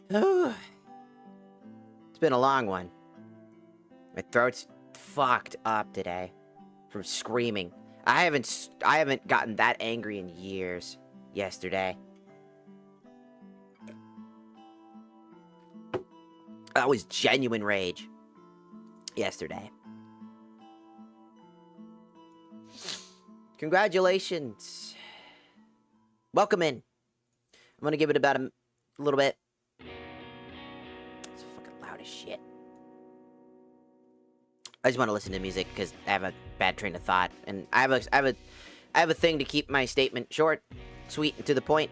It's been a long one. My throat's fucked up today from screaming. I haven't gotten that angry in years. Yesterday. That was genuine rage. Yesterday. Congratulations. Welcome in. I'm gonna give it about a little bit. It's fucking loud as shit. I just want to listen to music because I have a bad train of thought, and I have a thing to keep my statement short, sweet, and to the point.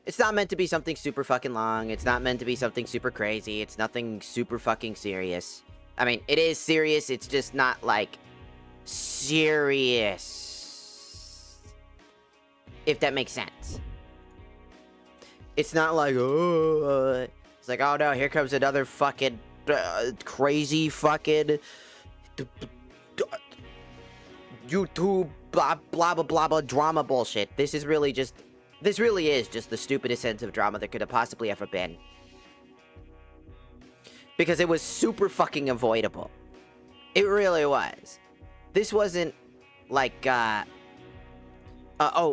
It's not meant to be something super fucking long. It's not meant to be something super crazy. It's nothing super fucking serious. I mean, it is serious. It's just not, like, serious. If that makes sense. It's not like, oh, it's like, oh no, here comes another fucking crazy fucking YouTube blah blah blah blah blah drama bullshit. This really is just the stupidest sense of drama there could have possibly ever been. Because it was super fucking avoidable. It really was. This wasn't like, oh,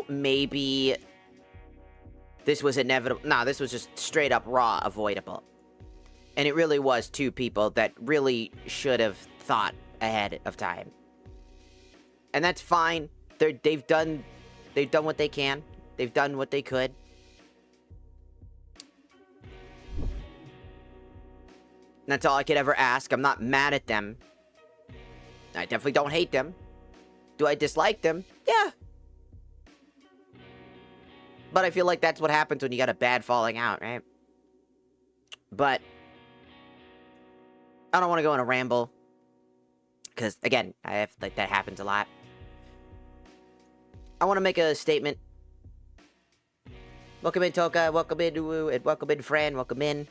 maybe this was inevitable. Nah, this was just straight up raw avoidable. And it really was two people that really should have thought ahead of time. And that's fine. They've done what they can. They've done what they could. And that's all I could ever ask. I'm not mad at them. I definitely don't hate them. Do I dislike them? Yeah. But I feel like that's what happens when you got a bad falling out, right? But I don't want to go on a ramble. Because, again, that happens a lot. I want to make a statement. Welcome in, Toka. Welcome in, noooo. And welcome in, Fran. Welcome in.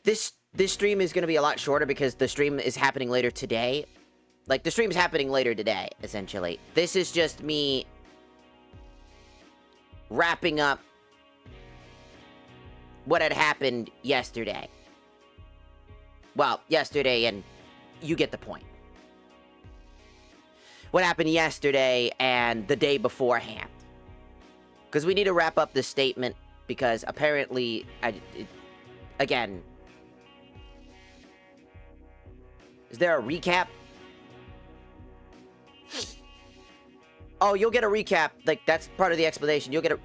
This stream is going to be a lot shorter because the stream is happening later today. Like, the stream's happening later today, essentially. This is just me wrapping up what had happened yesterday. Well, yesterday, and you get the point. What happened yesterday and the day beforehand. Because we need to wrap up this statement, because apparently, again, is there a recap? Oh, you'll get a recap. Like, that's part of the explanation. You'll get a...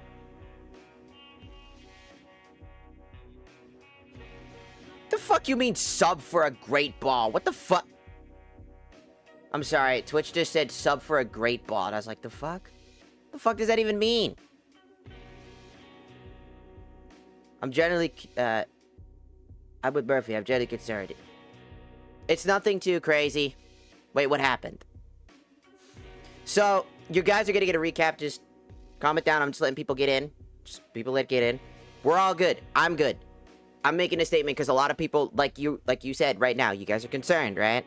The fuck you mean sub for a great ball? What the fuck? I'm sorry, Twitch just said sub for a great ball. And I was like, the fuck? The fuck does that even mean? I'm generally, I'm with Murphy. I'm generally concerned. It's nothing too crazy. Wait, what happened? So, you guys are gonna get a recap. Just calm it down. I'm just letting people get in. Just people let get in. We're all good. I'm good. I'm making a statement because a lot of people, like you said right now, you guys are concerned, right?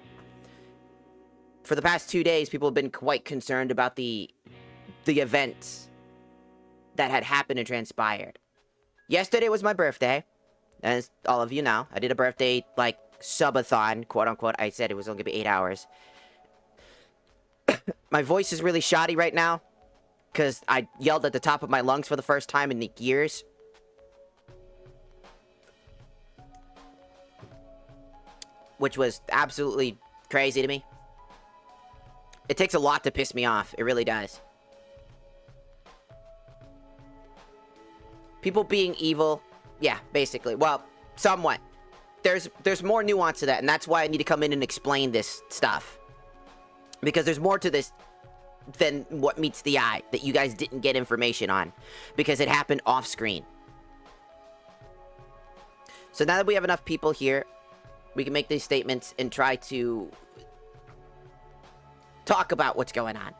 For the past 2 days, people have been quite concerned about the events that had happened and transpired. Yesterday was my birthday, as all of you know. I did a birthday, like, subathon, quote-unquote. I said it was only going to be 8 hours. My voice is really shoddy right now, because I yelled at the top of my lungs for the first time in years. Which was absolutely crazy to me. It takes a lot to piss me off. It really does. People being evil. Yeah, basically. Well, somewhat. There's more nuance to that, and that's why I need to come in and explain this stuff. Because there's more to this than what meets the eye that you guys didn't get information on. Because it happened off screen. So now that we have enough people here, we can make these statements and try to talk about what's going on.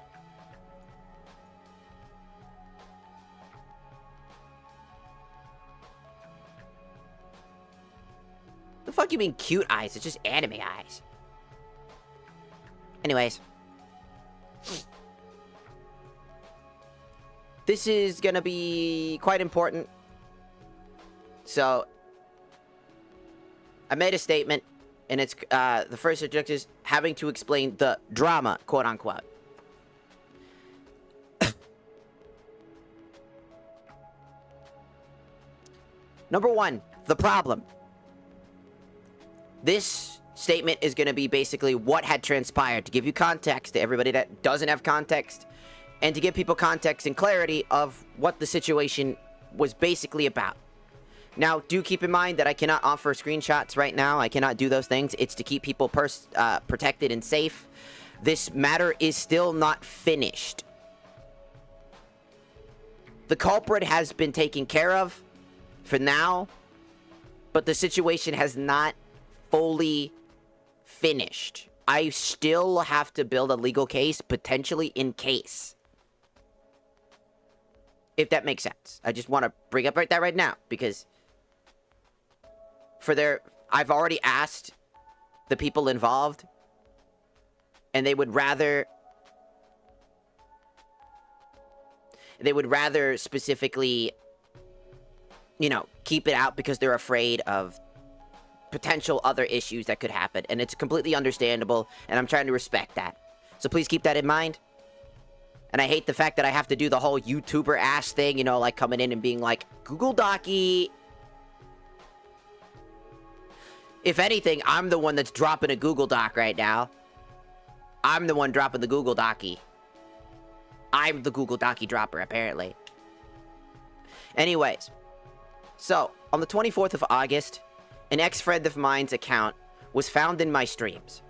The fuck you mean cute eyes? It's just anime eyes. Anyways. this is gonna be quite important. So, I made a statement, and it's, the first objective is having to explain the drama, quote-unquote. Number one, the problem. This statement is going to be basically what had transpired, to give you context to everybody that doesn't have context, and to give people context and clarity of what the situation was basically about. Now, do keep in mind that I cannot offer screenshots right now. I cannot do those things. It's to keep people protected and safe. This matter is still not finished. The culprit has been taken care of for now, but the situation has not fully finished. I still have to build a legal case, potentially in case. If that makes sense. I just want to bring up that right now, because I've already asked the people involved, and they would rather specifically, you know, keep it out because they're afraid of potential other issues that could happen, and it's completely understandable, and I'm trying to respect that. So please keep that in mind. And I hate the fact that I have to do the whole YouTuber-ass thing, you know, like coming in and being like, Google Docky. If anything, I'm the one that's dropping a Google Doc right now. I'm the one dropping the Google Docky. I'm the Google Docky dropper, apparently. Anyways, so, on the 24th of August, an ex-friend of mine's account was found in my streams.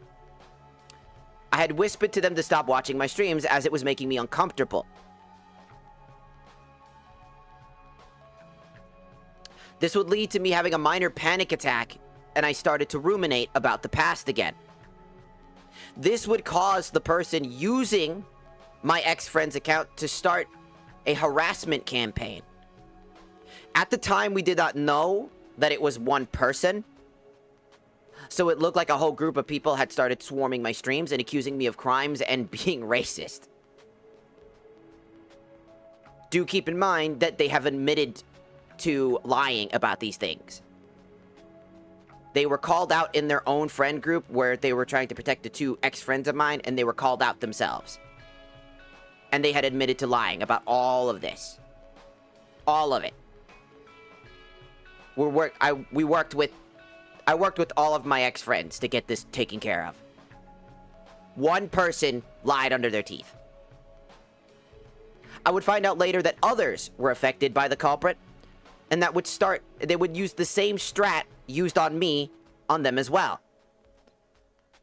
I had whispered to them to stop watching my streams as it was making me uncomfortable. This would lead to me having a minor panic attack, and I started to ruminate about the past again. This would cause the person using my ex-friend's account to start a harassment campaign. At the time, we did not know that it was one person, so it looked like a whole group of people had started swarming my streams and accusing me of crimes and being racist. Do keep in mind that they have admitted to lying about these things. They were called out in their own friend group where they were trying to protect the two ex-friends of mine, and they were called out themselves. And they had admitted to lying about all of this. All of it. I worked with all of my ex-friends to get this taken care of. One person lied under their teeth. I would find out later that others were affected by the culprit, and they would use the same strat used on me on them as well.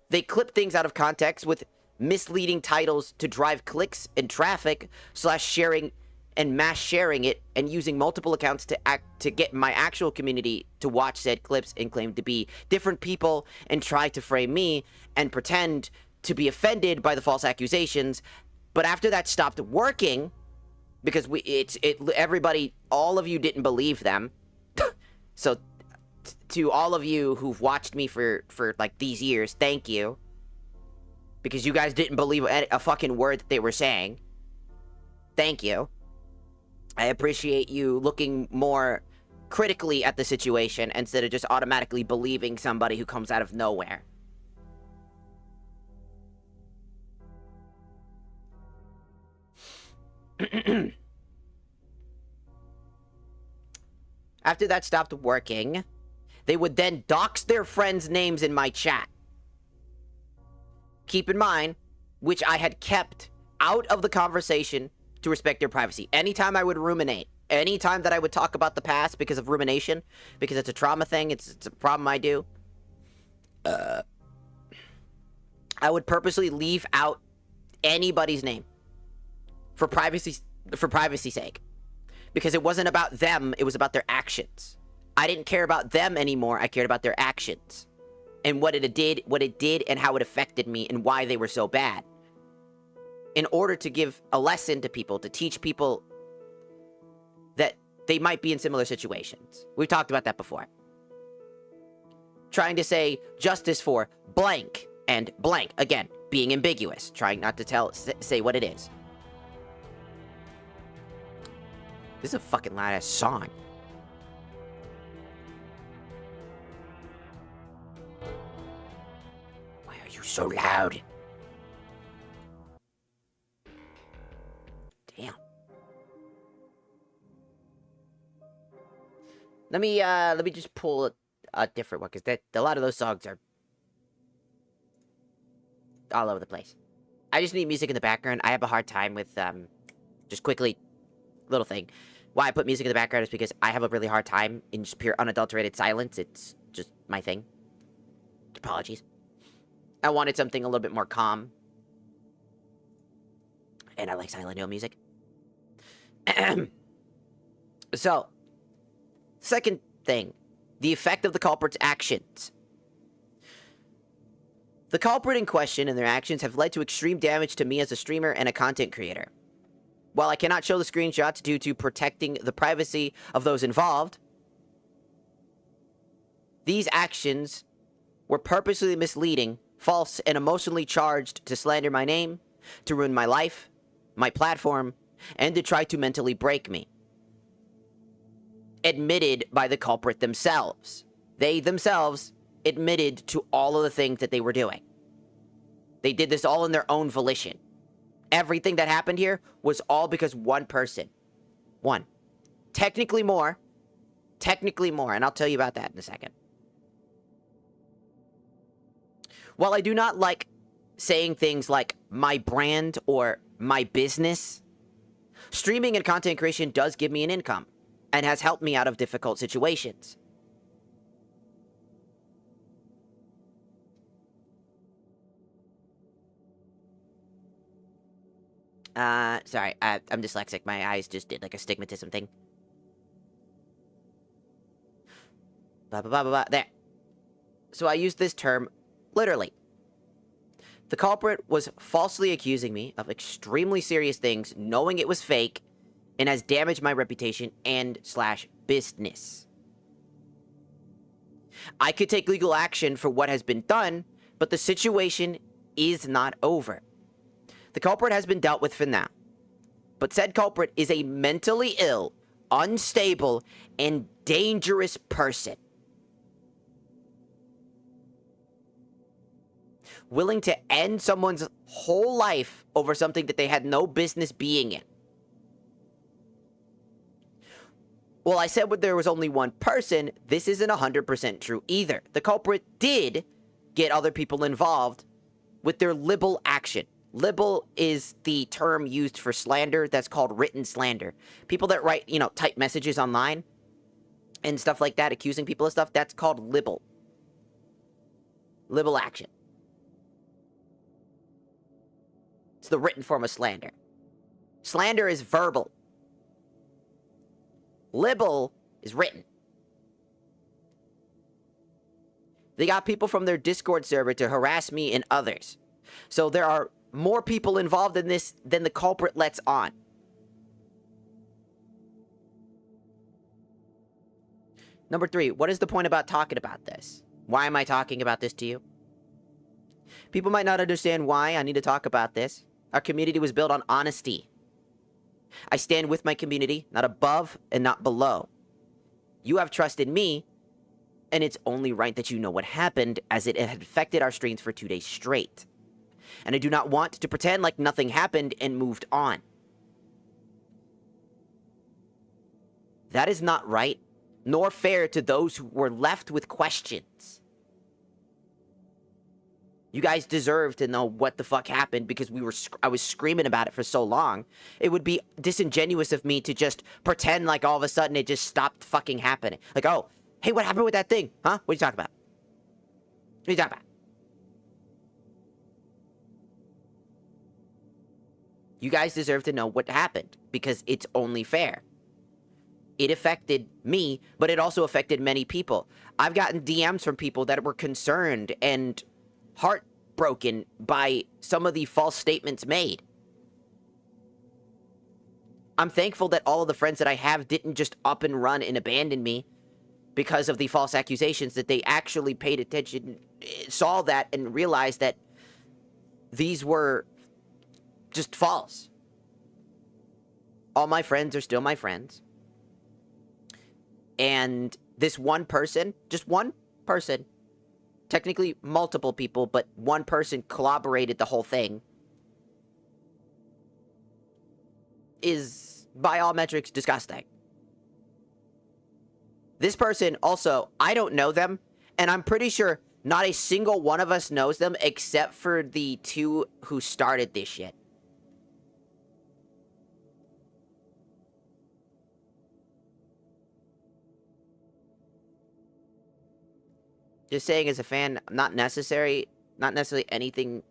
They clip things out of context with misleading titles to drive clicks and traffic, /sharing and mass sharing it, and using multiple accounts to get my actual community to watch said clips and claim to be different people and try to frame me and pretend to be offended by the false accusations. But after that stopped working, because everybody, all of you didn't believe them. So to all of you who've watched me for like these years, thank you. Because you guys didn't believe a fucking word that they were saying. Thank you. I appreciate you looking more critically at the situation instead of just automatically believing somebody who comes out of nowhere. After that stopped working, they would then dox their friends' names in my chat. Keep in mind, which I had kept out of the conversation to respect their privacy. Anytime I would ruminate, anytime that I would talk about the past because of rumination, because it's a trauma thing, it's a problem I do, I would purposely leave out anybody's name for privacy's sake. Because it wasn't about them, it was about their actions. I didn't care about them anymore, I cared about their actions. And what it did and how it affected me and why they were so bad. In order to give a lesson to people, to teach people that they might be in similar situations. We've talked about that before. Trying to say justice for blank and blank. Again, being ambiguous. Trying not to say what it is. This is a fucking loud-ass song. Why are you so loud? Damn. Let me just pull a different one, because a lot of those songs are all over the place. I just need music in the background. I have a hard time with, just quickly, little thing. Why I put music in the background is because I have a really hard time in just pure unadulterated silence. It's just my thing. Apologies. I wanted something a little bit more calm. And I like Silent Hill music. So, second thing. The effect of the culprit's actions. The culprit in question and their actions have led to extreme damage to me as a streamer and a content creator. While I cannot show the screenshots due to protecting the privacy of those involved, these actions were purposely misleading, false, and emotionally charged to slander my name, to ruin my life, my platform, and to try to mentally break me. Admitted by the culprit themselves. They themselves admitted to all of the things that they were doing. They did this all in their own volition. Everything that happened here was all because one person. One. Technically more, and I'll tell you about that in a second. While I do not like saying things like my brand or my business, streaming and content creation does give me an income and has helped me out of difficult situations. Sorry, I'm dyslexic. My eyes just did like a stigmatism thing. Blah, blah, blah, blah, blah. There. So I use this term literally. The culprit was falsely accusing me of extremely serious things, knowing it was fake, and has damaged my reputation and / business. I could take legal action for what has been done, but the situation is not over. The culprit has been dealt with for now. But said culprit is a mentally ill, unstable, and dangerous person. Willing to end someone's whole life over something that they had no business being in. Well, I said there was only one person. This isn't 100% true either. The culprit did get other people involved with their libel action. Libel is the term used for slander that's called written slander. People that write, type messages online and stuff like that, accusing people of stuff, that's called libel. Libel action. It's the written form of slander. Slander is verbal. Libel is written. They got people from their Discord server to harass me and others. So there are more people involved in this than the culprit lets on. Number 3, what is the point about talking about this? Why am I talking about this to you? People might not understand why I need to talk about this. Our community was built on honesty. I stand with my community, not above and not below. You have trust in me, and it's only right that you know what happened, as it had affected our streams for 2 days straight. And I do not want to pretend like nothing happened and moved on. That is not right, nor fair to those who were left with questions. You guys deserve to know what the fuck happened because I was screaming about it for so long. It would be disingenuous of me to just pretend like all of a sudden it just stopped fucking happening. Like, oh, hey, what happened with that thing? Huh? What are you talking about? What are you talking about? You guys deserve to know what happened because it's only fair. It affected me, but it also affected many people. I've gotten DMs from people that were concerned and heartbroken by some of the false statements made. I'm thankful that all of the friends that I have didn't just up and run and abandon me because of the false accusations, that they actually paid attention, saw that, and realized that these were just false. All my friends are still my friends. and this one person, just one person, technically multiple people, but one person collaborated the whole thing, is, by all metrics, disgusting. This person, also, I don't know them, and I'm pretty sure not a single one of us knows them except for the two who started this shit. Just saying, as a fan, not necessarily anything,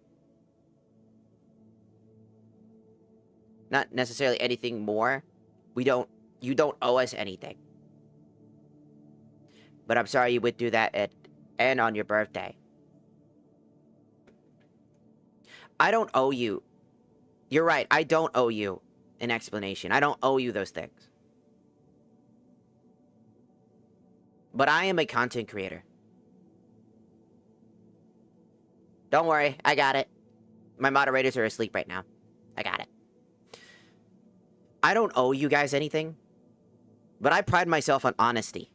not necessarily anything more. You don't owe us anything. But I'm sorry you would do that and on your birthday. I don't owe you. You're right, I don't owe you an explanation. I don't owe you those things. But I am a content creator. Don't worry, I got it. My moderators are asleep right now. I got it. I don't owe you guys anything, but I pride myself on honesty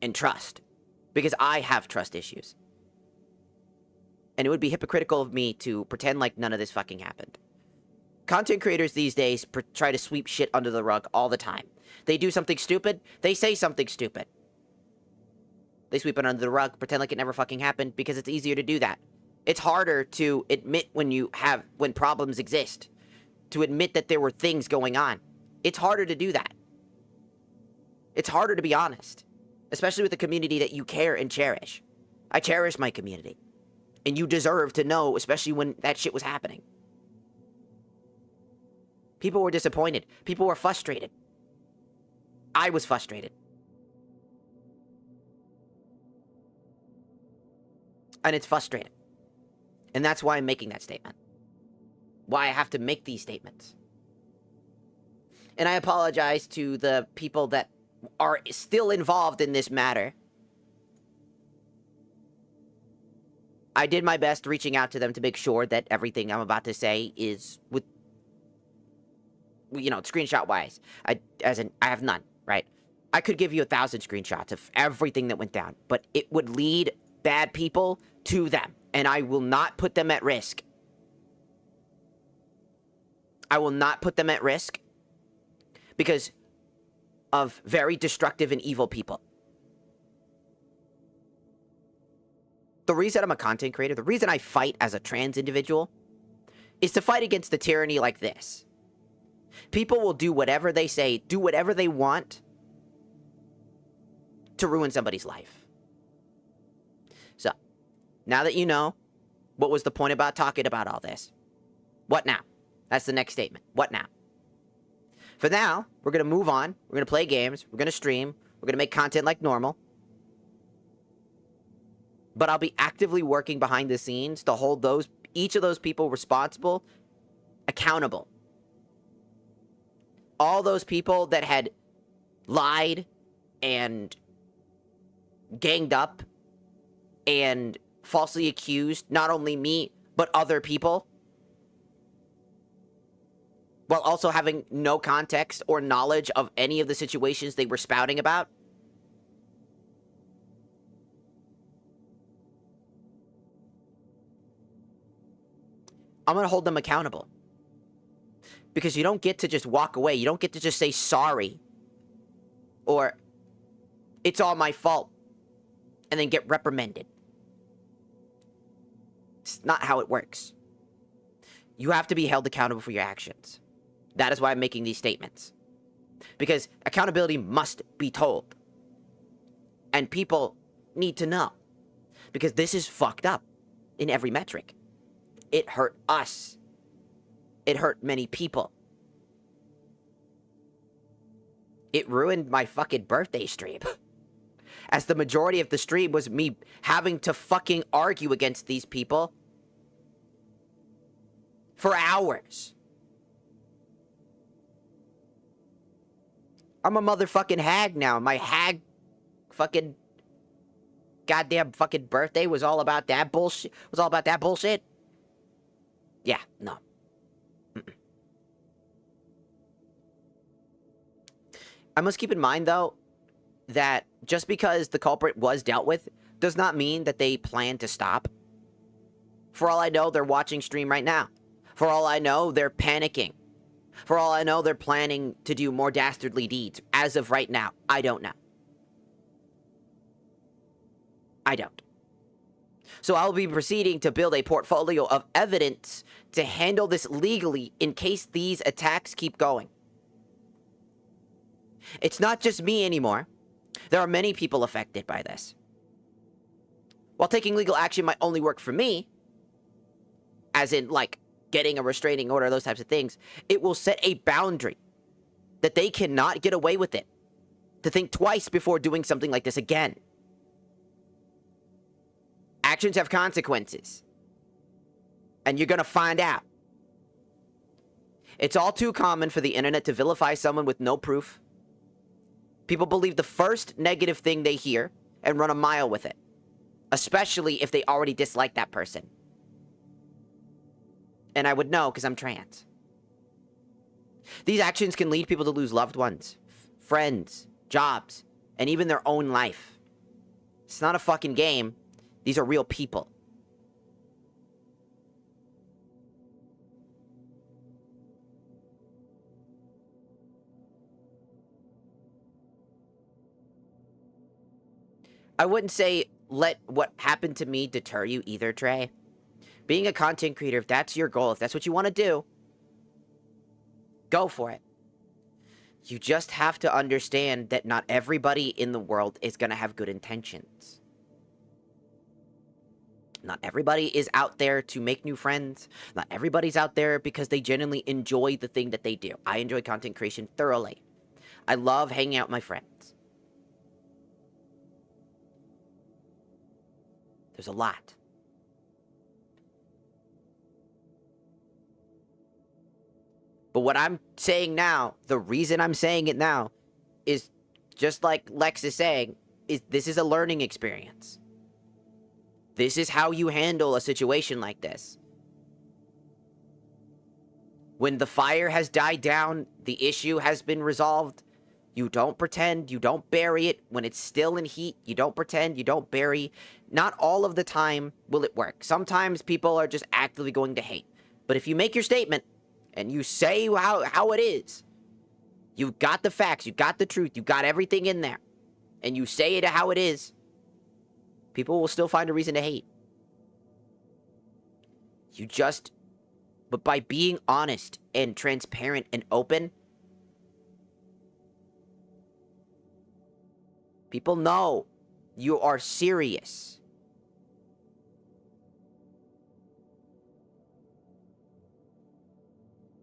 and trust, because I have trust issues. And it would be hypocritical of me to pretend like none of this fucking happened. Content creators these days try to sweep shit under the rug all the time. They do something stupid, they say something stupid. They sweep it under the rug, pretend like it never fucking happened, because it's easier to do that. It's harder to admit when problems exist. To admit that there were things going on. It's harder to do that. It's harder to be honest. Especially with a community that you care and cherish. I cherish my community. And you deserve to know, especially when that shit was happening. People were disappointed. People were frustrated. I was frustrated. And it's frustrating. And that's why I'm making that statement. Why I have to make these statements. And I apologize to the people that are still involved in this matter. I did my best reaching out to them to make sure that everything I'm about to say is with, you know, screenshot-wise. I have none, right? I could give you 1,000 screenshots of everything that went down, but it would lead bad people to them, and I will not put them at risk. I will not put them at risk because of very destructive and evil people. The reason I'm a content creator, the reason I fight as a trans individual, is to fight against the tyranny like this. People will do whatever they say, do whatever they want to ruin somebody's life. So, now that you know, what was the point about talking about all this? What now? That's the next statement. What now? For now, we're going to move on. We're going to play games. We're going to stream. We're going to make content like normal. But I'll be actively working behind the scenes to hold each of those people responsible, accountable. All those people that had lied and ganged up and falsely accused not only me, but other people, while also having no context or knowledge of any of the situations they were spouting about. I'm going to hold them accountable. Because you don't get to just walk away. You don't get to just say sorry. Or, it's all my fault. And then get reprimanded. It's not how it works. You have to be held accountable for your actions. That is why I'm making these statements. Because accountability must be told. And people need to know. Because this is fucked up in every metric. It hurt us. It hurt many people. It ruined my fucking birthday stream. As the majority of the stream was me having to fucking argue against these people for hours. I'm a motherfucking hag now. My hag fucking goddamn fucking birthday was all about that bullshit. Yeah, no. I must keep in mind, though, that just because the culprit was dealt with does not mean that they plan to stop. For all I know, they're watching stream right now. For all I know, they're panicking. For all I know, they're planning to do more dastardly deeds. As of right now, I don't know. I don't. So I'll be proceeding to build a portfolio of evidence to handle this legally in case these attacks keep going. It's not just me anymore. There are many people affected by this. While taking legal action might only work for me, as in, like, getting a restraining order, those types of things, it will set a boundary that they cannot get away with it. To think twice before doing something like this again. Actions have consequences. And you're gonna find out. It's all too common for the internet to vilify someone with no proof. People believe the first negative thing they hear and run a mile with it. Especially if they already dislike that person. And I would know because I'm trans. These actions can lead people to lose loved ones, friends, jobs, and even their own life. It's not a fucking game. These are real people. I wouldn't say let what happened to me deter you either, Trey. Being a content creator, if that's your goal, if that's what you want to do, go for it. You just have to understand that not everybody in the world is going to have good intentions. Not everybody is out there to make new friends. Not everybody's out there because they genuinely enjoy the thing that they do. I enjoy content creation thoroughly. I love hanging out with my friends. There's a lot. But what I'm saying now, the reason I'm saying it now, is just like Lex is saying, is this is a learning experience. This is how you handle a situation like this. When the fire has died down, the issue has been resolved, you don't pretend, you don't bury it. When it's still in heat, you don't pretend, you don't bury. Not all of the time will it work. Sometimes people are just actively going to hate. But if you make your statement, and you say how it is, you've got the facts, you've got the truth, you've got everything in there, and you say it how it is, people will still find a reason to hate. But by being honest and transparent and open, people know you are serious.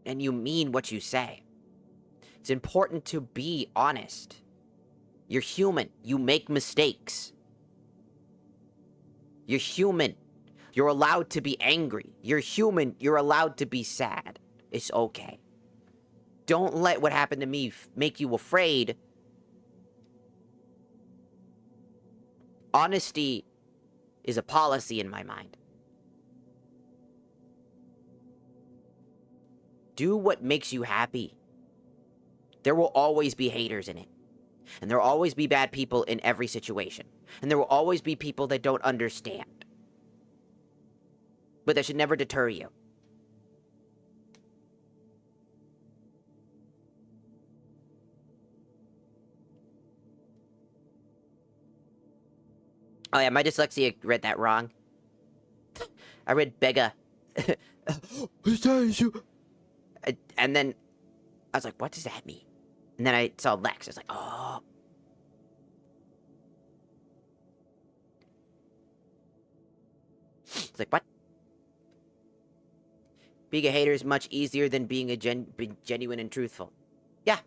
And you mean what you say. It's important to be honest. You're human. You make mistakes. You're human. You're allowed to be angry. You're human. You're allowed to be sad. It's okay. Don't let what happened to me make you afraid. Honesty is a policy in my mind. Do what makes you happy. There will always be haters in it. And there will always be bad people in every situation. And there will always be people that don't understand. But that should never deter you. Oh yeah, my dyslexia read that wrong. I read Bega. And then I was like, what does that mean? And then I saw Lex. I was like, oh. It's like, what? Being a hater is much easier than being being genuine and truthful. Yeah.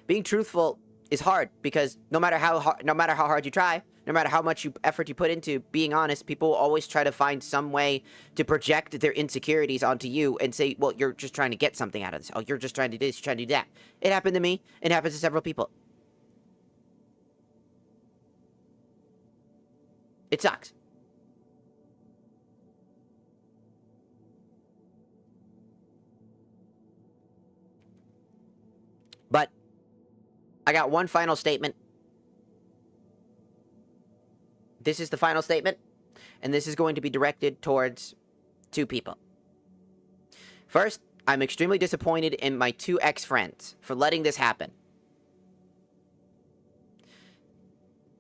Being truthful is hard because no matter how hard you try, no matter how much effort you put into being honest, people will always try to find some way to project their insecurities onto you and say, well, you're just trying to get something out of this. Oh, you're just trying to do this, you're trying to do that. It happened to me. It happens to several people. It sucks. But I got one final statement. this is the final statement, and this is going to be directed towards two people. First, I'm extremely disappointed in my two ex-friends for letting this happen.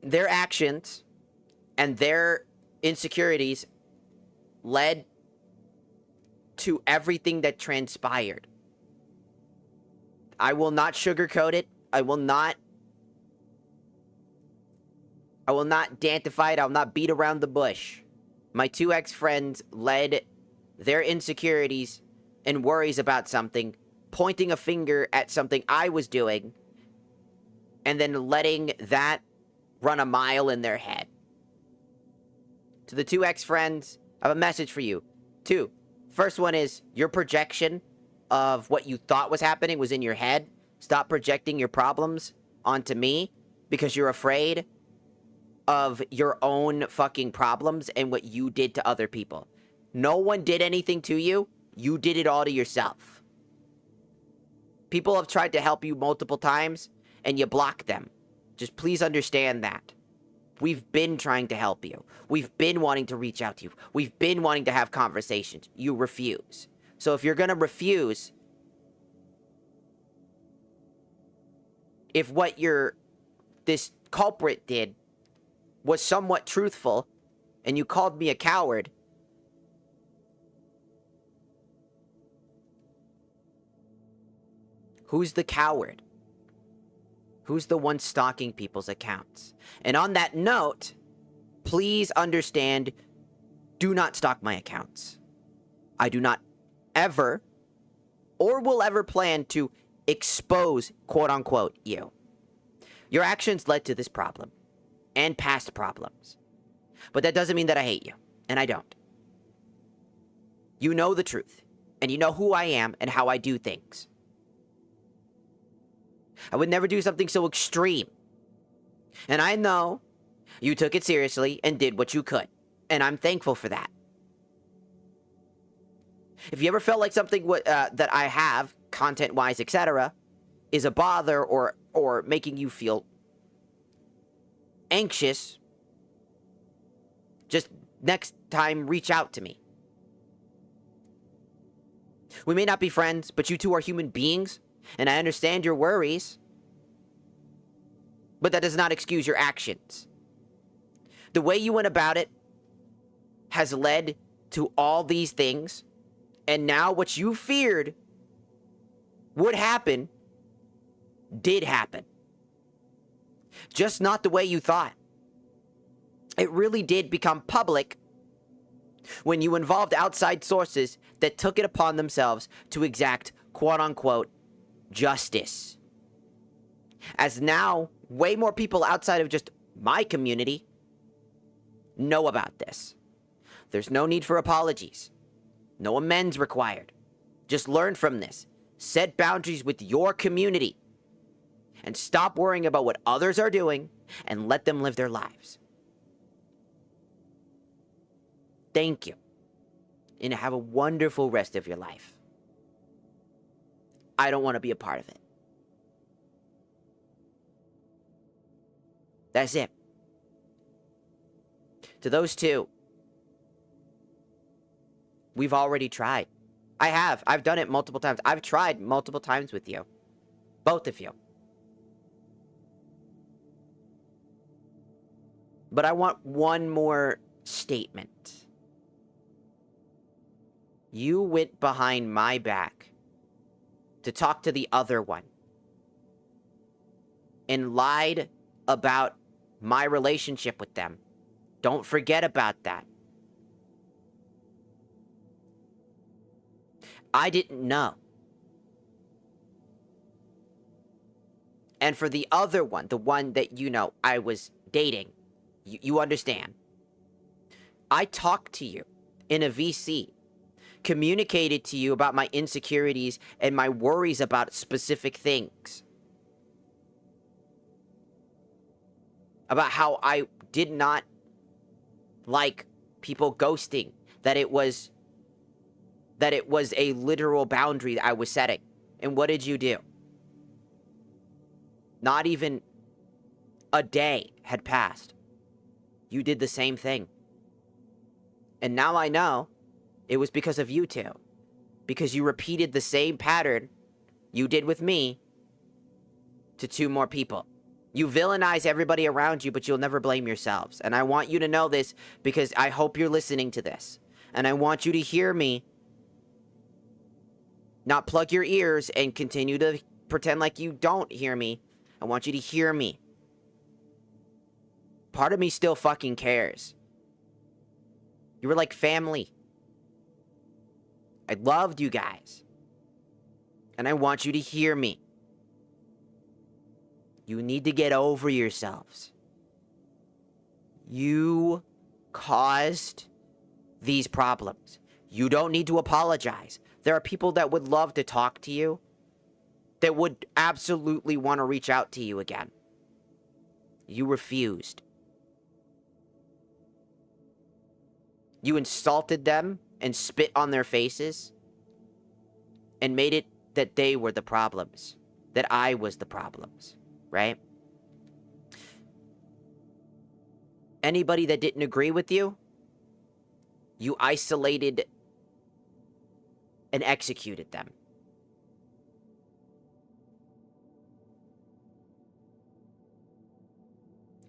Their actions and their insecurities led to everything that transpired. I will not sugarcoat it. I will not dantify it. I will not beat around the bush. My two ex-friends led their insecurities and worries about something, pointing a finger at something I was doing, and then letting that run a mile in their head. To the two ex-friends, I have a message for you. Two, first one is your projection of what you thought was happening was in your head. Stop projecting your problems onto me because you're afraid of your own fucking problems and what you did to other people. No one did anything to you. You did it all to yourself. People have tried to help you multiple times, and you block them. Just please understand that. We've been trying to help you. We've been wanting to reach out to you. We've been wanting to have conversations. You refuse. So if you're gonna refuse, if what this culprit did was somewhat truthful, and you called me a coward, who's the coward? Who's the one stalking people's accounts? And on that note, please understand, do not stalk my accounts. I do not ever, or will ever plan to expose, quote-unquote, you. Your actions led to this problem, and past problems. But that doesn't mean that I hate you, and I don't. You know the truth, and you know who I am and how I do things. I would never do something so extreme. And I know you took it seriously and did what you could. And I'm thankful for that. If you ever felt like something that I have, content-wise, etc., is a bother or making you feel anxious, just next time reach out to me. We may not be friends, but you two are human beings. And I understand your worries, but that does not excuse your actions. The way you went about it has led to all these things, and now what you feared would happen, did happen. Just not the way you thought. It really did become public when you involved outside sources that took it upon themselves to exact, quote-unquote, justice. As now, way more people outside of just my community know about this. There's no need for apologies. No amends required. Just learn from this. Set boundaries with your community. And stop worrying about what others are doing and let them live their lives. Thank you. And have a wonderful rest of your life. I don't want to be a part of it. That's it. To those two, we've already tried. I have. I've done it multiple times. I've tried multiple times with you. Both of you. But I want one more statement. You went behind my back to talk to the other one and lied about my relationship with them. Don't forget about that. I didn't know. And for the other one, the one that you know I was dating, you understand. I talked to you in a VC. Communicated to you about my insecurities and my worries about specific things. About how I did not like people ghosting. That it was a literal boundary that I was setting. And what did you do? Not even a day had passed. you did the same thing. And now I know it was because of you two. Because you repeated the same pattern you did with me to 2 more people. You villainize everybody around you, but you'll never blame yourselves. And I want you to know this because I hope you're listening to this. And I want you to hear me. Not plug your ears and continue to pretend like you don't hear me. I want you to hear me. Part of me still fucking cares. You were like family. I loved you guys. And I want you to hear me. You need to get over yourselves. You caused these problems. You don't need to apologize. There are people that would love to talk to you, that would absolutely want to reach out to you again. You refused. You insulted them and spit on their faces and made it that they were the problems, that I was the problems, right? Anybody that didn't agree with you, you isolated and executed them.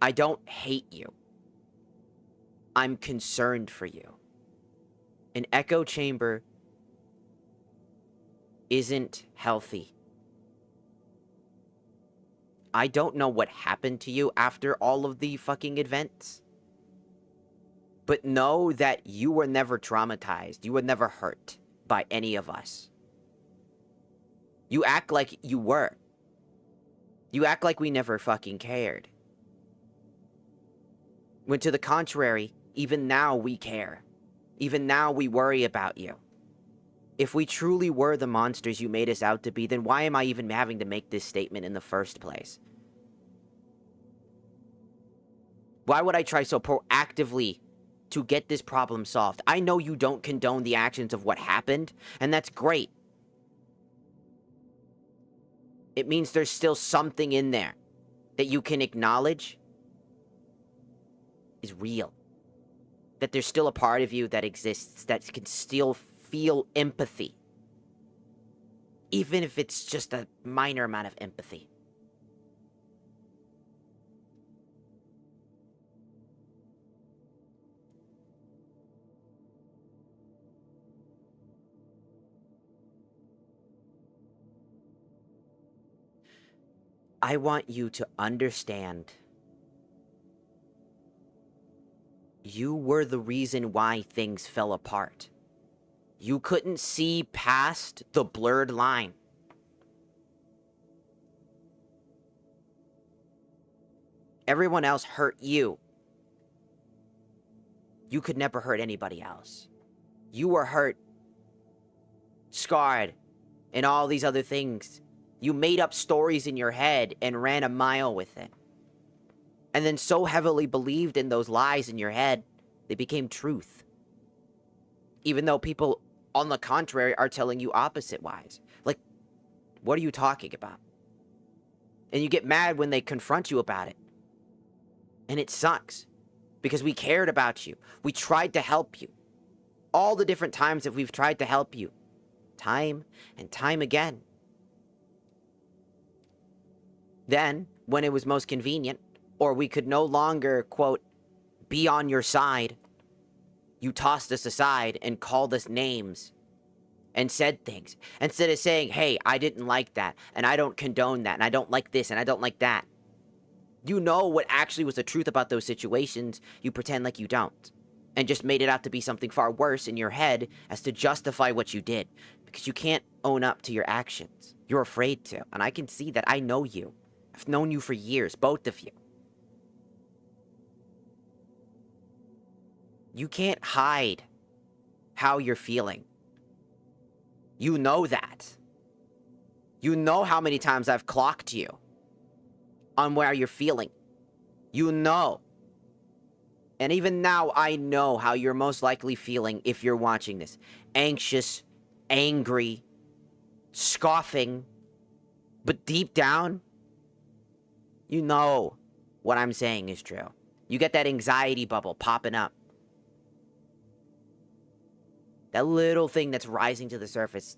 I don't hate you. I'm concerned for you. An echo chamber isn't healthy. I don't know what happened to you after all of the fucking events. But know that you were never traumatized. You were never hurt by any of us. You act like you were. You act like we never fucking cared. When to the contrary, even now we care. Even now we worry about you. If we truly were the monsters you made us out to be, then why am I even having to make this statement in the first place? Why would I try so proactively to get this problem solved? I know you don't condone the actions of what happened, and that's great. It means there's still something in there that you can acknowledge is real. That there's still a part of you that exists that can still feel empathy. Even if it's just a minor amount of empathy. I want you to understand. You were the reason why things fell apart. You couldn't see past the blurred line. Everyone else hurt you. You could never hurt anybody else. You were hurt, scarred, and all these other things. You made up stories in your head and ran a mile with it. And then so heavily believed in those lies in your head, they became truth. Even though people, on the contrary, are telling you opposite wise. Like, what are you talking about? And you get mad when they confront you about it. And it sucks. Because we cared about you. We tried to help you. All the different times that we've tried to help you. Time and time again. Then, when it was most convenient, or we could no longer, quote, be on your side, you tossed us aside and called us names and said things. Instead of saying, hey, I didn't like that, and I don't condone that, and I don't like this, and I don't like that. You know what actually was the truth about those situations, you pretend like you don't. And just made it out to be something far worse in your head as to justify what you did. Because you can't own up to your actions. You're afraid to, and I can see that. I know you. I've known you for years, both of you. You can't hide how you're feeling. You know that. You know how many times I've clocked you on where you're feeling. You know. And even now, I know how you're most likely feeling if you're watching this. Anxious, angry, scoffing. But deep down, you know what I'm saying is true. You get that anxiety bubble popping up. That little thing that's rising to the surface.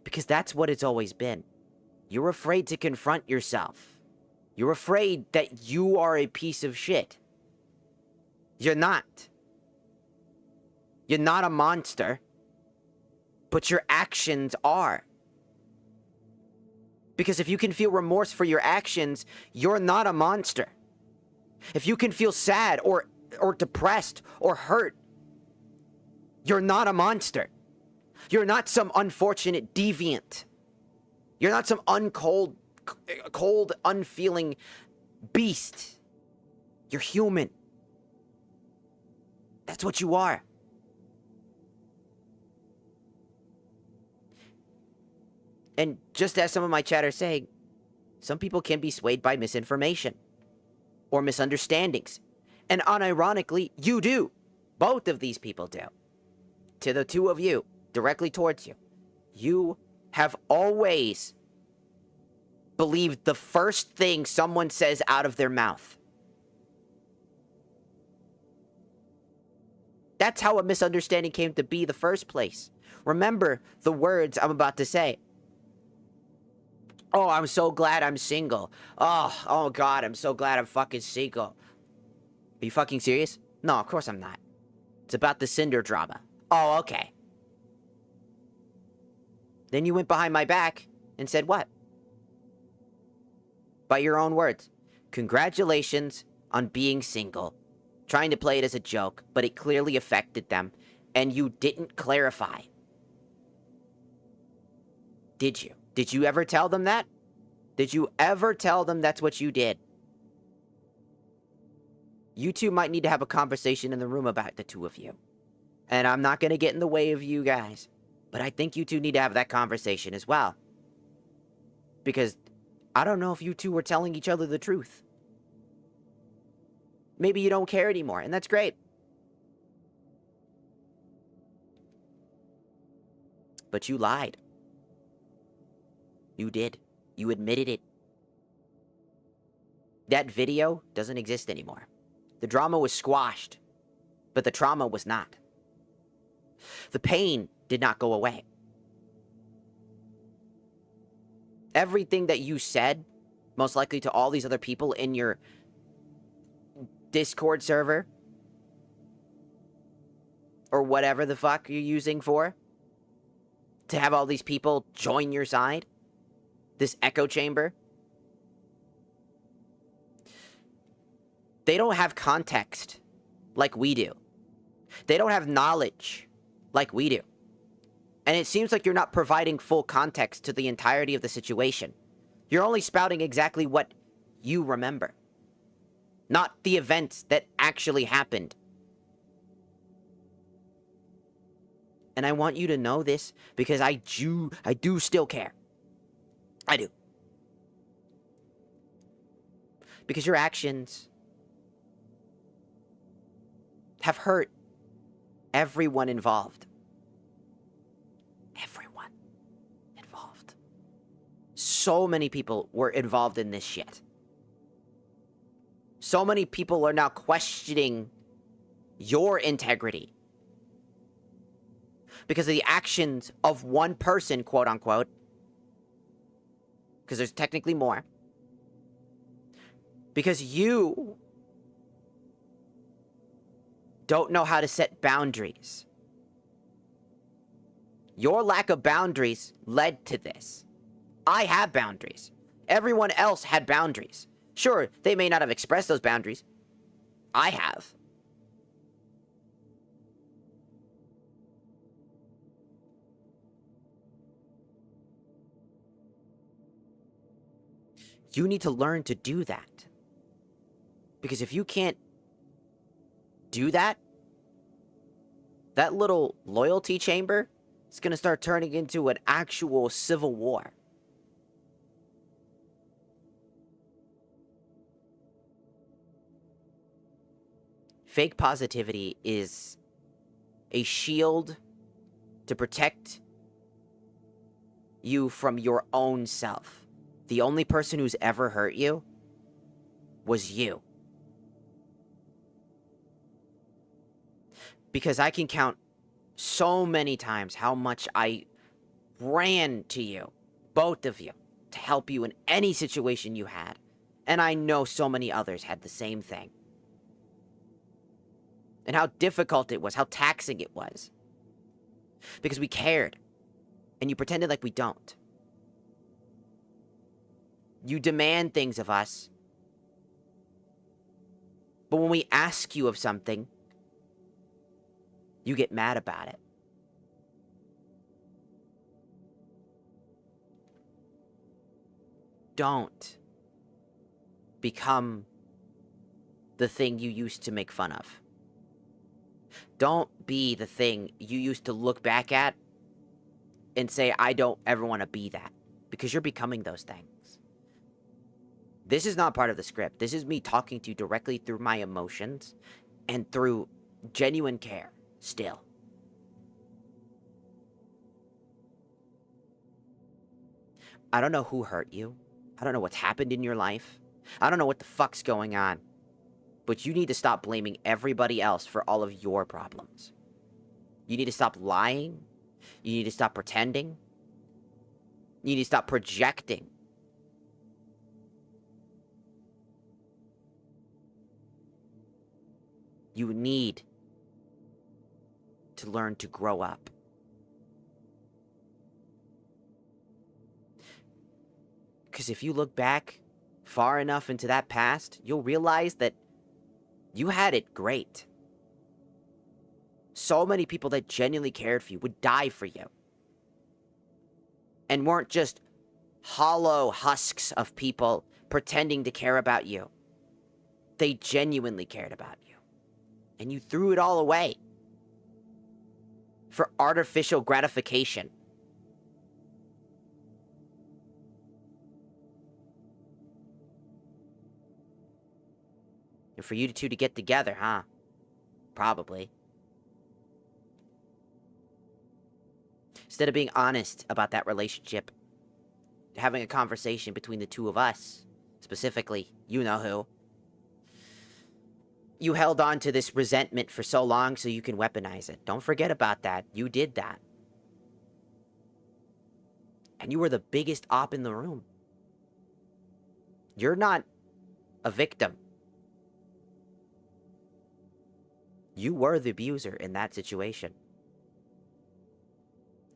Because that's what it's always been. You're afraid to confront yourself. You're afraid that you are a piece of shit. You're not. You're not a monster. But your actions are. Because if you can feel remorse for your actions, you're not a monster. If you can feel sad or depressed or hurt, you're not a monster. You're not some unfortunate deviant. You're not some cold, unfeeling beast. You're human. That's what you are. And just as some of my chat are saying, some people can be swayed by misinformation or misunderstandings. And unironically, you do. Both of these people do. To the two of you, directly towards you, you have always believed the first thing someone says out of their mouth. That's how a misunderstanding came to be the first place. Remember the words I'm about to say. Oh, I'm so glad I'm single. Oh God, I'm so glad I'm fucking single. Are you fucking serious? No, of course I'm not. It's about the Cinder drama. Oh, okay. Then you went behind my back and said what? By your own words. Congratulations on being single. Trying to play it as a joke, but it clearly affected them. And you didn't clarify. Did you? Did you ever tell them that? Did you ever tell them that's what you did? You two might need to have a conversation in the room about the two of you. And I'm not going to get in the way of you guys. But I think you two need to have that conversation as well. Because I don't know if you two were telling each other the truth. Maybe you don't care anymore, and that's great. But you lied. You did. You admitted it. That video doesn't exist anymore. The drama was squashed, but the trauma was not. The pain did not go away. Everything that you said, most likely to all these other people in your Discord server, or whatever the fuck you're using for, to have all these people join your side, this echo chamber, they don't have context like we do. They don't have knowledge like we do. And it seems like you're not providing full context to the entirety of the situation. You're only spouting exactly what you remember, not the events that actually happened. And I want you to know this because I do still care. I do. Because your actions have hurt everyone involved. Everyone involved. So many people were involved in this shit. So many people are now questioning your integrity because of the actions of one person, quote unquote, because there's technically more, because you don't know how to set boundaries. Your lack of boundaries led to this. I have boundaries. Everyone else had boundaries. Sure, they may not have expressed those boundaries. I have. You need to learn to do that. Because if you can't do that, that little loyalty chamber is going to start turning into an actual civil war. Fake positivity is a shield to protect you from your own self. The only person who's ever hurt you was you. Because I can count so many times how much I ran to you, both of you, to help you in any situation you had. And I know so many others had the same thing. And how difficult it was, how taxing it was. Because we cared. And you pretended like we don't. You demand things of us. But when we ask you of something, you get mad about it. Don't become the thing you used to make fun of. Don't be the thing you used to look back at and say, I don't ever want to be that. Because you're becoming those things. This is not part of the script. This is me talking to you directly through my emotions and through genuine care, still. I don't know who hurt you. I don't know what's happened in your life. I don't know what the fuck's going on. But you need to stop blaming everybody else for all of your problems. You need to stop lying. You need to stop pretending. You need to stop projecting. You need to learn to grow up. Because if you look back far enough into that past, you'll realize that you had it great. So many people that genuinely cared for you would die for you. And weren't just hollow husks of people pretending to care about you. They genuinely cared about you. And you threw it all away. For artificial gratification. And for you two to get together, huh? Probably. Instead of being honest about that relationship, having a conversation between the two of us, specifically, you know who, you held on to this resentment for so long so you can weaponize it. Don't forget about that. You did that. And you were the biggest op in the room. You're not a victim. You were the abuser in that situation.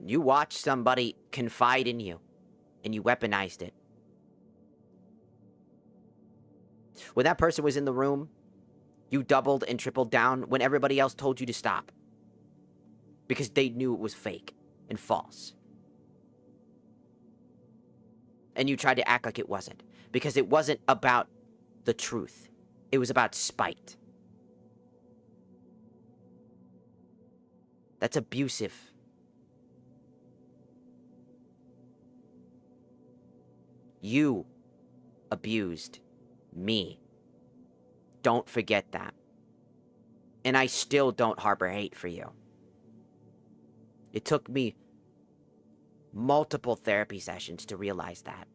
You watched somebody confide in you, and you weaponized it. When that person was in the room, you doubled and tripled down when everybody else told you to stop. Because they knew it was fake and false. And you tried to act like it wasn't. Because it wasn't about the truth. It was about spite. That's abusive. You abused me. Don't forget that. And I still don't harbor hate for you. It took me multiple therapy sessions to realize that.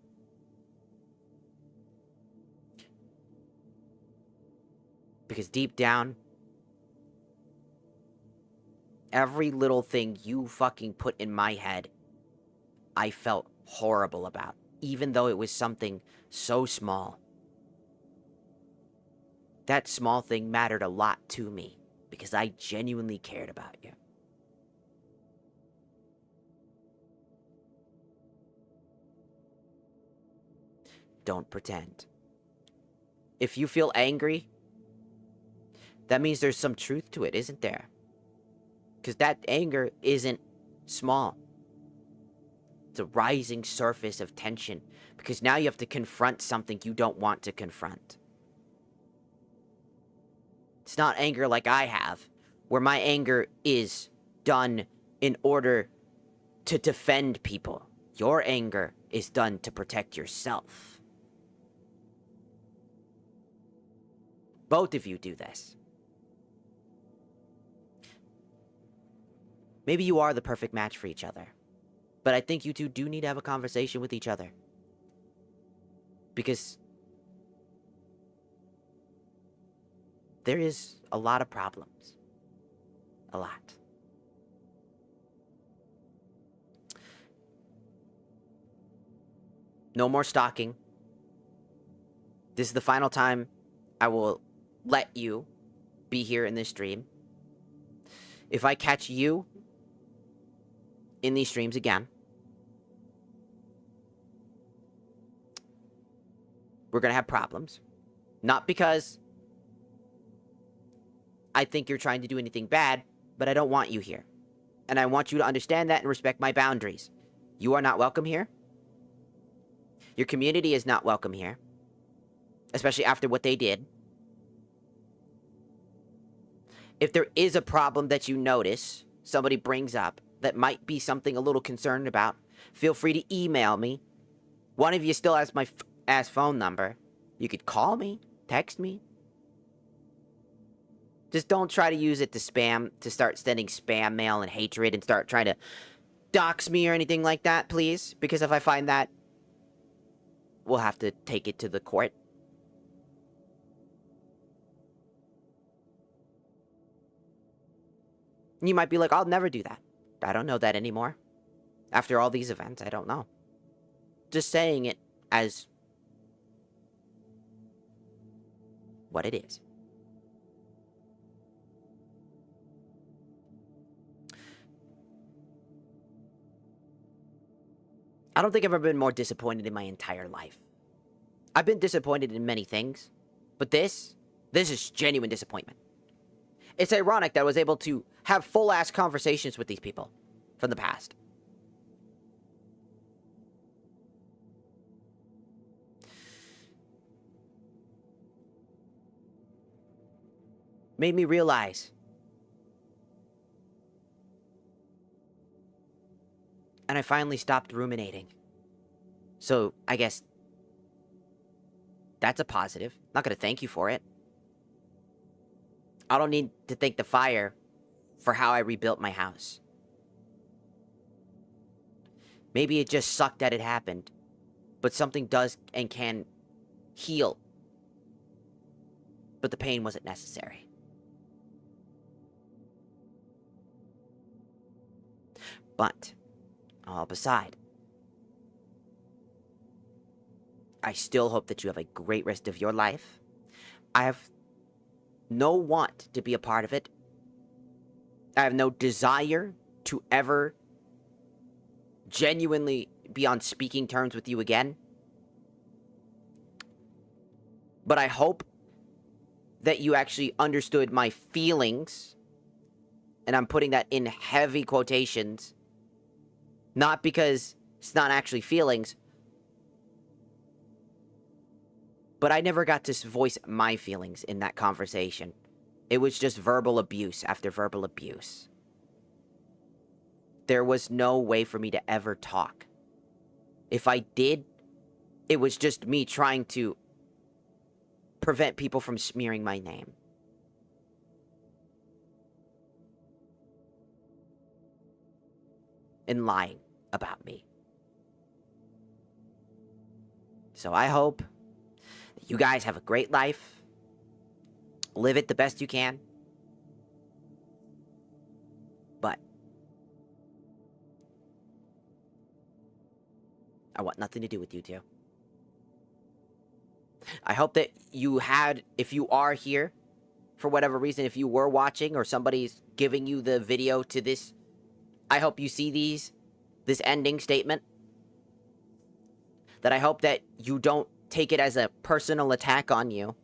Because deep down, every little thing you fucking put in my head, I felt horrible about. Even though it was something so small. That small thing mattered a lot to me. Because I genuinely cared about you. Don't pretend. If you feel angry, that means there's some truth to it, isn't there? Because that anger isn't small. It's a rising surface of tension. Because now you have to confront something you don't want to confront. It's not anger like I have, where my anger is done in order to defend people. Your anger is done to protect yourself. Both of you do this. Maybe you are the perfect match for each other. But I think you two do need to have a conversation with each other. Because there is a lot of problems. A lot. No more stalking. This is the final time I will let you be here in this stream. If I catch you in these streams again, we're going to have problems. Not because I think you're trying to do anything bad, but I don't want you here. And I want you to understand that and respect my boundaries. You are not welcome here. Your community is not welcome here. Especially after what they did. If there is a problem that you notice somebody brings up that might be something a little concerned about, feel free to email me. One of you still has my phone number. You could call me, text me. Just don't try to use it to start sending spam mail and hatred and start trying to dox me or anything like that, please. Because if I find that, we'll have to take it to the court. You might be like, I'll never do that. I don't know that anymore. After all these events, I don't know. Just saying it as what it is. I don't think I've ever been more disappointed in my entire life. I've been disappointed in many things, but this is genuine disappointment. It's ironic that I was able to have full-ass conversations with these people from the past. Made me realize and I finally stopped ruminating. So, I guess that's a positive. Not gonna thank you for it. I don't need to thank the fire for how I rebuilt my house. Maybe it just sucked that it happened, but something does and can heal. But the pain wasn't necessary. But, all beside, I still hope that you have a great rest of your life. I have no want to be a part of it. I have no desire to ever genuinely be on speaking terms with you again. But I hope that you actually understood my feelings, and I'm putting that in heavy quotations, not because it's not actually feelings, but I never got to voice my feelings in that conversation. It was just verbal abuse after verbal abuse. There was no way for me to ever talk. If I did, it was just me trying to prevent people from smearing my name. And lying about me. So I hope that you guys have a great life. Live it the best you can. But I want nothing to do with you two. I hope that you had, if you are here, for whatever reason, if you were watching or somebody's giving you the video to this, I hope you see this ending statement. That I hope that you don't take it as a personal attack on you.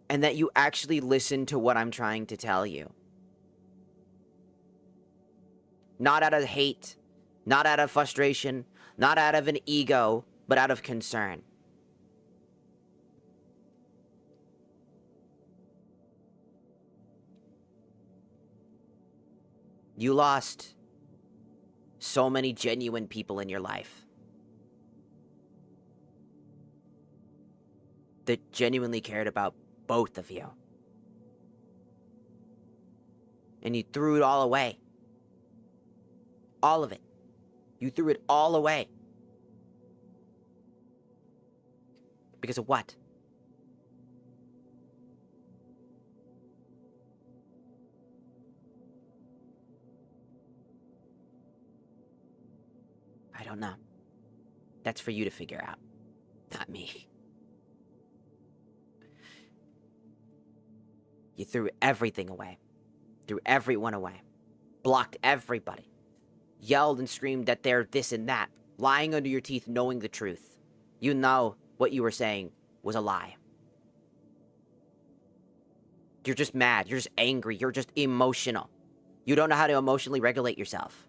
And that you actually listen to what I'm trying to tell you. Not out of hate, not out of frustration, not out of an ego, but out of concern. You lost so many genuine people in your life that genuinely cared about both of you. And you threw it all away. All of it. You threw it all away. Because of what? I don't know. That's for you to figure out, not me. You threw everything away. Threw everyone away. Blocked everybody. Yelled and screamed that they're this and that. Lying under your teeth knowing the truth. You know what you were saying was a lie. You're just mad. You're just angry. You're just emotional. You don't know how to emotionally regulate yourself.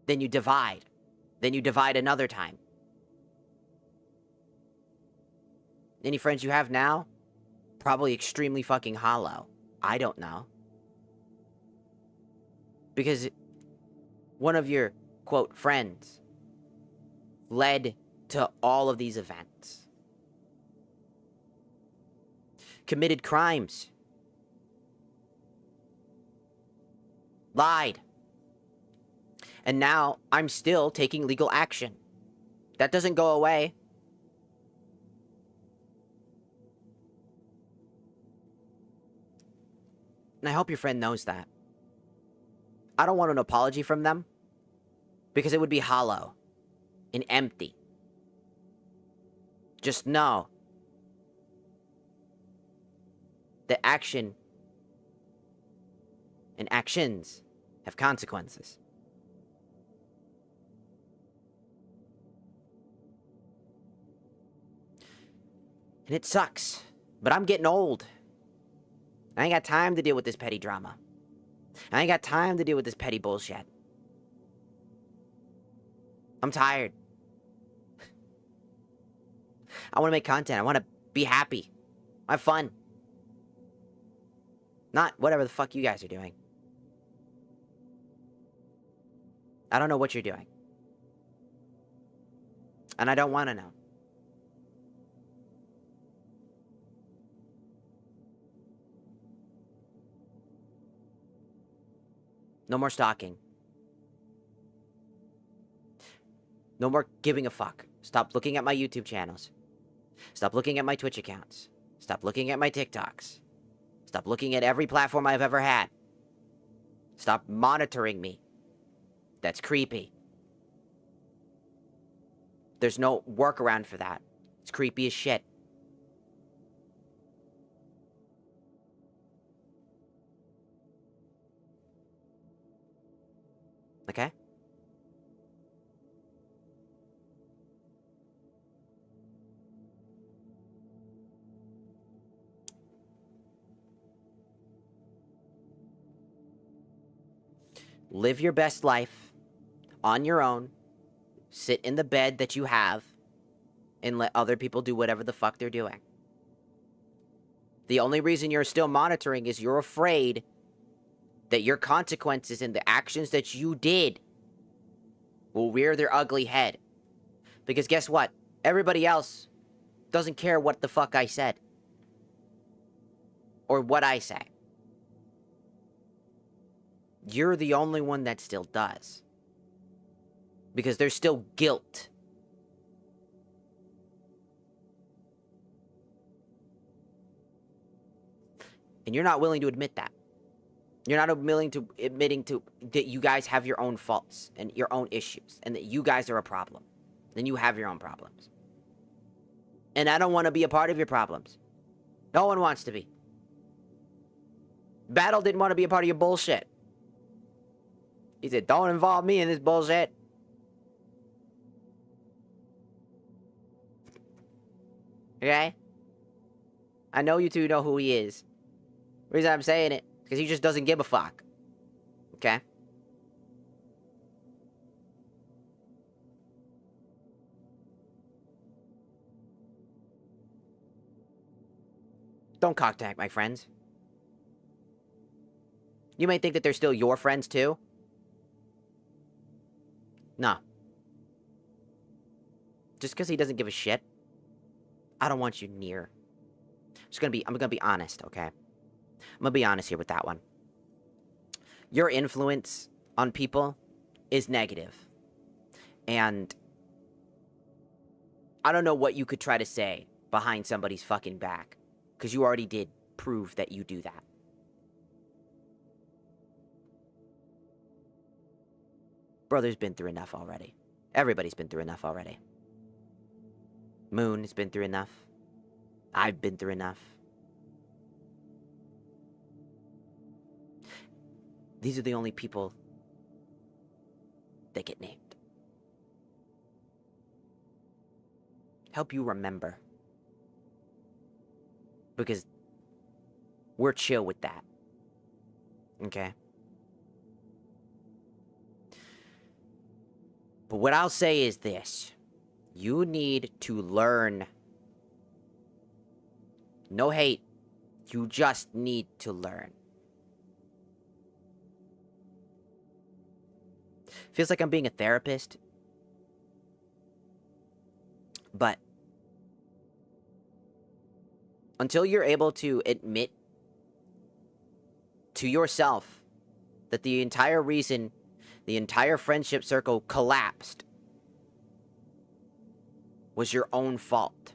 Then you divide. Then you divide another time. Any friends you have now? Probably extremely fucking hollow. I don't know. Because one of your, quote, friends led to all of these events. Committed crimes. Lied. And now I'm still taking legal action. That doesn't go away. And I hope your friend knows that. I don't want an apology from them because it would be hollow and empty. Just know that action and actions have consequences. And it sucks, but I'm getting old. I ain't got time to deal with this petty drama. I ain't got time to deal with this petty bullshit. I'm tired. I want to make content. I want to be happy. Have fun. Not whatever the fuck you guys are doing. I don't know what you're doing. And I don't want to know. No more stalking. No more giving a fuck. Stop looking at my YouTube channels. Stop looking at my Twitch accounts. Stop looking at my TikToks. Stop looking at every platform I've ever had. Stop monitoring me. That's creepy. There's no workaround for that. It's creepy as shit. Okay? Live your best life on your own. Sit in the bed that you have and let other people do whatever the fuck they're doing. The only reason you're still monitoring is you're afraid that your consequences and the actions that you did will rear their ugly head. Because guess what? Everybody else doesn't care what the fuck I said. Or what I say. You're the only one that still does. Because there's still guilt. And you're not willing to admit that. You're not willing to admitting to that you guys have your own faults and your own issues and that you guys are a problem. Then you have your own problems. And I don't want to be a part of your problems. No one wants to be. Battle didn't want to be a part of your bullshit. He said, don't involve me in this bullshit. Okay? I know you two know who he is. The reason I'm saying it because he just doesn't give a fuck. Okay? Don't cock-tag, my friends. You may think that they're still your friends, too. No. Just because he doesn't give a shit, I don't want you near. I'm gonna be honest, okay? I'm gonna be honest here with that one. Your influence on people is negative. And I don't know what you could try to say behind somebody's fucking back, because you already did prove that you do that. Brother's been through enough already. Everybody's been through enough already. Moon has been through enough. I've been through enough. These are the only people that get named. Help you remember. Because we're chill with that. Okay? But what I'll say is this. You need to learn. No hate. You just need to learn. Feels like I'm being a therapist. But until you're able to admit to yourself that the entire reason the entire friendship circle collapsed was your own fault,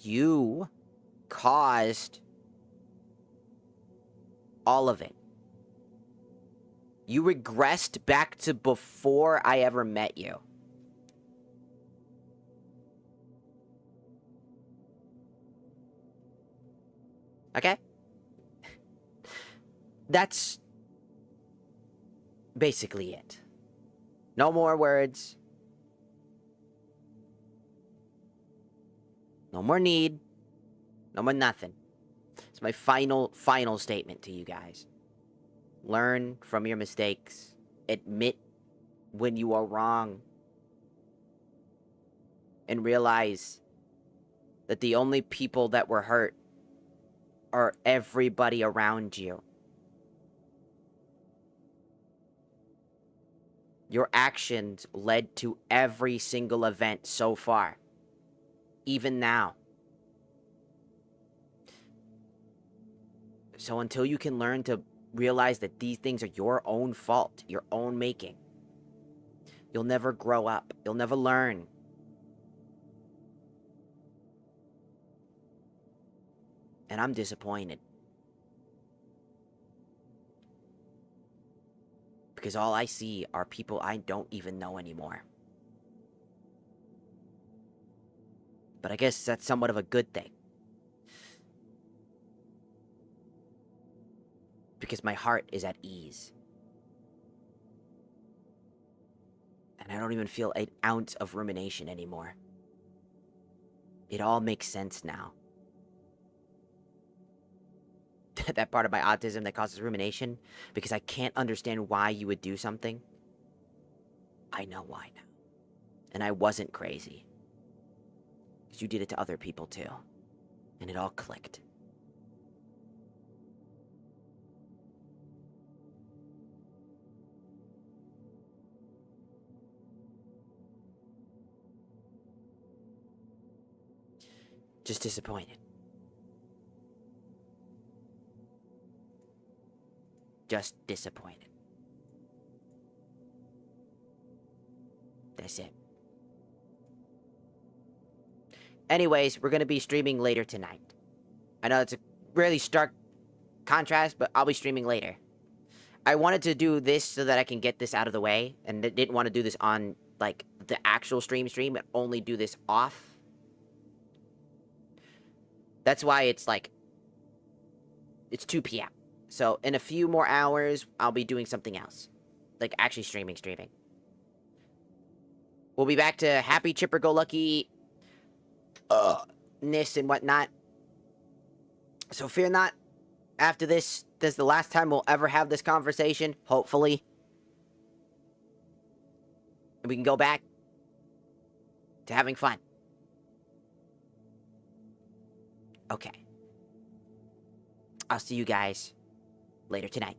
you caused all of it. You regressed back to before I ever met you. Okay? That's basically it. No more words. No more need. No more nothing. It's my final statement to you guys. Learn from your mistakes. Admit when you are wrong. And realize that the only people that were hurt are everybody around you. Your actions led to every single event so far. Even now. So until you can learn to realize that these things are your own fault, your own making, you'll never grow up. You'll never learn. And I'm disappointed. Because all I see are people I don't even know anymore. But I guess that's somewhat of a good thing. Because my heart is at ease. And I don't even feel an ounce of rumination anymore. It all makes sense now. That part of my autism that causes rumination, because I can't understand why you would do something. I know why now. And I wasn't crazy. Because you did it to other people too. And it all clicked. Just disappointed. Just disappointed. That's it. Anyways, we're going to be streaming later tonight. I know it's a really stark contrast, but I'll be streaming later. I wanted to do this so that I can get this out of the way, and didn't want to do this on, like, the actual stream, but only do this off. That's why it's, like, it's 2 p.m. So, in a few more hours, I'll be doing something else. Like, actually streaming. We'll be back to happy, chipper-go-lucky ness and whatnot. So fear not. After this is the last time we'll ever have this conversation, hopefully. And we can go back to having fun. Okay. I'll see you guys later tonight.